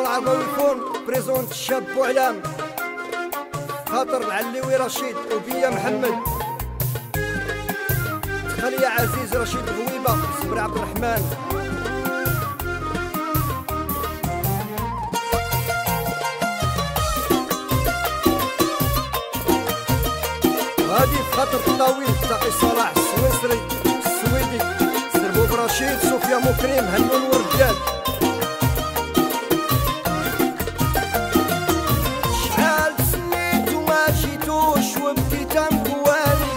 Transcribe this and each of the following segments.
العرباوي يكون بريزونت الشاب بوعلام خاطر العلوي رشيد وبيا محمد خليا عزيز رشيد غويبة صبري عبد الرحمن غادي في خاطر الطويل تقي صلاح السويسري السويدي سربوب رشيد صوفيا مكرم هنون ورداد شحال تسنيت وما جيتوش وبديت نكوالي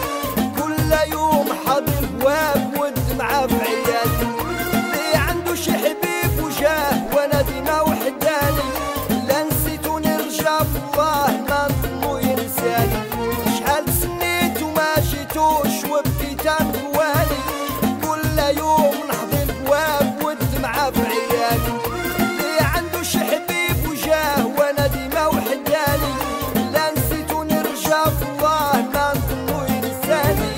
كل يوم حاضر بواب والدمعة في عيالي اللي عنده شي حبيب وجاه وانا ديما وحداني لا نسيتوني رجع في الله ما نظنو ينساني شحال تسنيت وما جيتوش وبديت نكوالي كل يوم نحضر بواب والدمعة في عيالي اللي عنده شي حبيب وجاه وانا ديما وحداني لا نسيتوني رجع في الله ما نظنو ينساني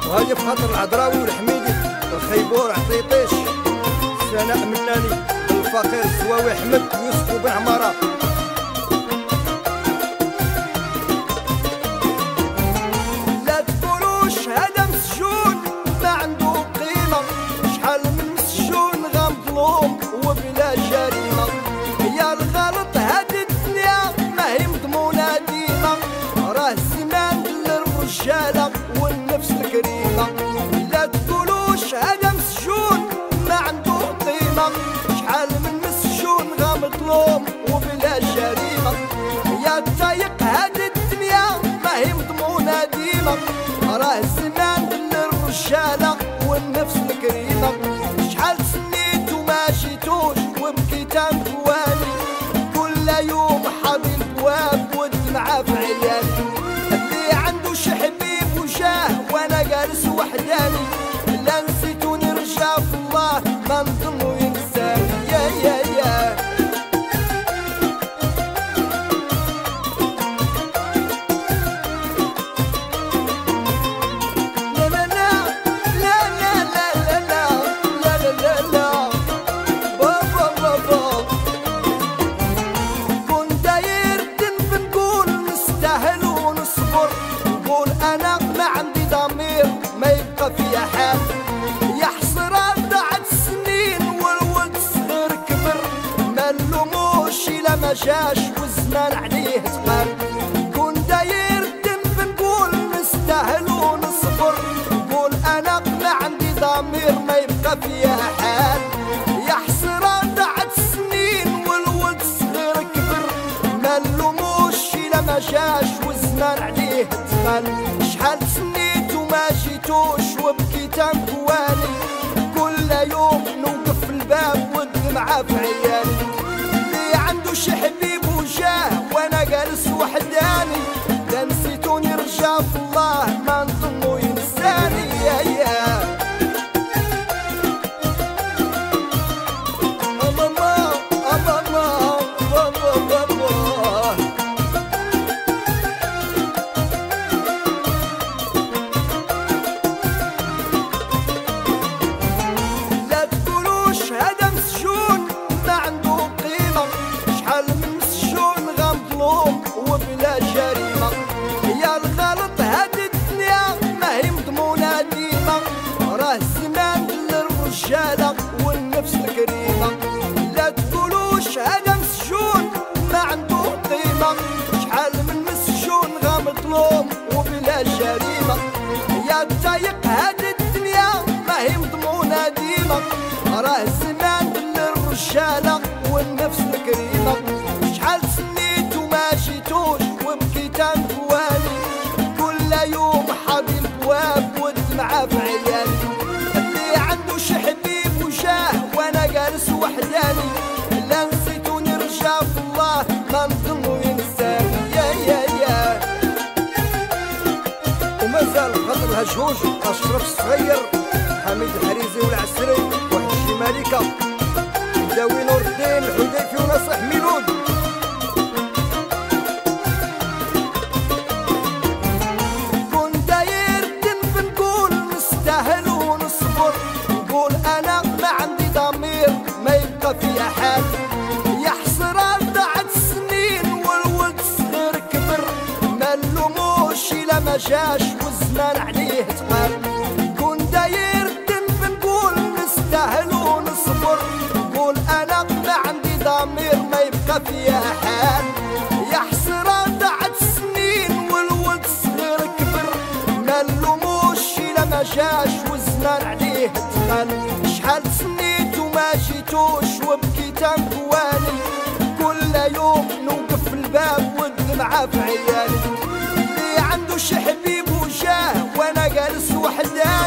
وهادي في خاطر العذراوي والحميدي الخيبور عطيطيش سناء مناني الفقير الزواوي احمد يوسف بن عماره لا تقولوش هذا مسجون ما عنده قيمه شحال من مسجون غمظلوم وبلا جريمه هي الغلط هذه الدنيا ما هي مضمونه ديما راه الزمان للرجاله والنفس الكريمه لا تقولوش هذا مسجون ما عنده قيمه شحال من مسجون غمظلوم وبلا جريمه يا تايق هذه الدنيا ما هي مضمونه ديما راه الزمان للرجاله والنفس الكريمه شحال سنيت وما جيتوش وبكيت نكوالي كل يوم حاضي البواب والدمعه في عيالي اللي عنده شي حبيب وجاه وانا جالس وحداني لا نسيتوني رجع في الله ما نظنو ينساني يا فيها حال يا حسرة ضاعت السنين والولد صغير كبر ما نلوموش إلا ما جاش والزمان عليه تقال كون داير الذنب نقول نستاهل ونصبر نقول أنا ما عندي ضمير ما يبقى فيها حال يا حسرة ضاعت السنين والولد صغير كبر ما نلوموش إلا ما جاش والزمان عليه تقال شحال سنيت وما جيتوش وبكيت نكوالي كل يوم نوقف في الباب والدمعة في عيالي اللي عنده شي حبيب وجاه وانا جالس وحداني لا نسيتوني رجع في الله ما نظنو ينساني وبلا جريمة هي الغلط هذه الدنيا ما هي مضمونة ديما راه الزمان للرجالة والنفس الكريمة لا تقولوش هذا مسجون ما عنده قيمة شحال من مسجون غمظلوم وبلا جريمة يا تايق هذه الدنيا ما هي مضمونة ديما راه الزمان للرجالة والنفس الكريمة شحال سنيت وما جيتوش وبكيت نكوالي كل يوم حاضي البواب والدمعة في عيالي اللي عنده شي حبيب وجاه وانا جالس وحداني لا نسيتوني رجع في الله ما نظنو ينساني يا ومازال خاطر الهجوج اشرف الصغير حميد الحريزي والعسري وحشي مالكه داوي نور الدين الحديفي ونصح ميلود كون داير الذنب نقول نستاهل ونصبر نقول انا ما جاش والزمان عليه تقال. كون داير الذنب نقول نستاهل ونصبر، نقول انا ما عندي ضمير ما يبقى فيها حال. يا حسرة ضاعت السنين والولد صغير كبر، ما نلوموش الا ما جاش والزمان عليه تقال. شحال سنيت وما جيتوش وبكيت نقوالي، كل يوم نوقف الباب والدمعة في عيالي. اللي عنده شي حبيب وجاه وانا جالس وحداني،